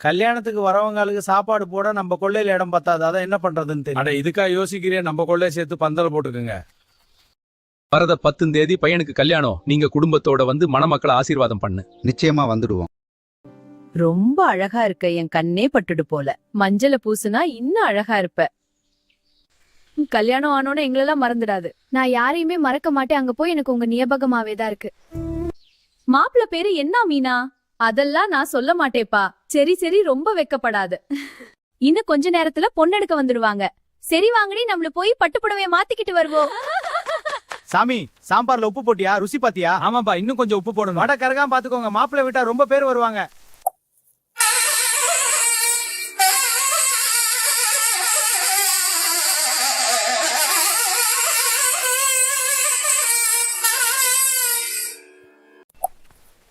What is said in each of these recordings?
கல்யாணத்துக்கு வரவங்களுக்கு சாப்பாடு போட நம்ம கொள்ளையில இடம் பத்தாது, அதான் என்ன பண்றதுன்னு தெரியல. அட இதுக்கா யோசிக்கிறேன், நம்ம கொள்ளைய சேர்த்து பந்தல் போட்டுக்குங்க. வரத 10 தேதி பையனுக்கு கல்யாணம். நீங்க குடும்பத்தோட வந்து மணமக்களை ஆசீர்வாதம் பண்ணு. நிச்சயமா வந்துடுவோம். ரொம்ப அழகா இருக்க, என் கண்ணே பட்டுடு போல. மஞ்சள பூசுனா இன்னும் அழகா இருப்ப. கல்யாணம் ஆனோன்னு எங்களெல்லாம் மறந்துடாது. நான் யாரையுமே மறக்க மாட்டேன். அங்க போய் எனக்கு உங்க ஞாபகமாவே தான் இருக்கு. மாப்பிள்ள பேரு என்ன மீனா? அதெல்லாம் நான் சொல்ல மாட்டேப்பா. சரி சரி, ரொம்ப வெக்கப்படாது. இன்னும் கொஞ்ச நேரத்துல பொண்ணெடுக்க வந்துடுவாங்க. சரி வாங்கடி, நம்மள போய் பட்டுப்புடவைய மாத்திக்கிட்டு வருவோம். சாமி, சாம்பார்ல உப்பு போட்டியா? ருசி பாத்தியா? ஆமாப்பா, இன்னும் கொஞ்சம் உப்பு போடணும். வடை கரகாம பாத்துக்கோங்க, மாப்பிள்ளை விட்டா ரொம்ப பேர் வருவாங்க.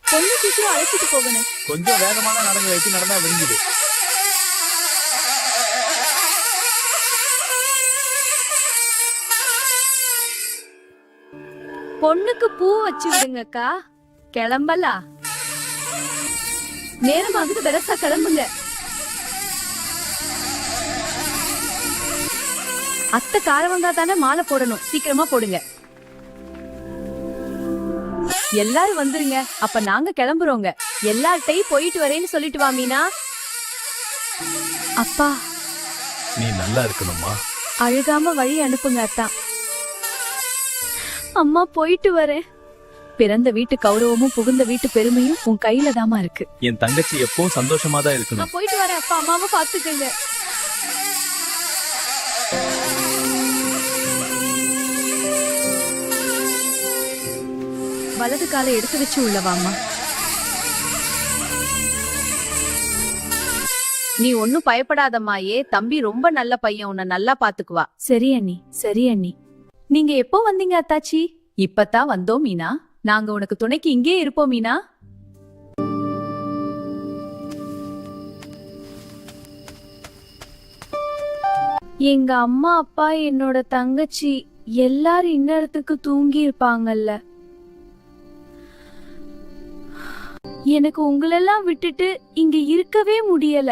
பொண்ணு சீக்கிரம் அழைச்சிட்டு போகணும். கொஞ்சம் வேகமான நடங்க, வச்சு நடந்தா விரிஞ்சுது. பொண்ணுக்கு பூ வச்சு விடுங்கக்கா. கிளம்பலா? நேரமாகுது, பெருசா கிளம்புங்க. அத்தை காரவங்கா தானே மாலை போடணும், சீக்கிரமா போடுங்க. எல்லாரும் வந்துருங்க, அப்ப நாங்க கிளம்புறோங்க. எல்லார்ட்டையும் போயிட்டு வரேன்னு சொல்லிட்டு வா மீனா. அப்பா, நீ நல்லா இருக்கணுமா? அழுகாம வழி அனுப்புங்க அத்தா. அம்மா, போயிட்டு வரேன். பிறந்த வீட்டு கௌரவமும் புகுந்த வீட்டு பெருமையும் உன் கையில தாமா இருக்கு. என் தங்கச்சி எப்பவும் சந்தோஷமா தான் இருக்கணும். நான் போயிட்டு வரேன் அப்பா. அம்மாவை பாத்துக்கங்க. வலது காலை எடுத்து வச்சு உள்ளவாமா. நீ ஒன்னும் பயப்படாதம்மாயே. தம்பி ரொம்ப நல்ல பையன், உன்னை நல்லா பாத்துக்குவா. சரி அண்ணி, சரி அண்ணி. நீங்க எப்போ வந்தீங்க அத்தாச்சி? இப்பதான் வந்தோம் மீனா. நாங்க உனக்கு துணைக்கு இங்கே இருப்போம் மீனா. எங்க அம்மா அப்பா என்னோட தங்கச்சி எல்லாரும் இன்னத்துக்கு தூங்கி இருப்பாங்கல்ல. எனக்கு உங்களெல்லாம் விட்டுட்டு இங்க இருக்கவே முடியல.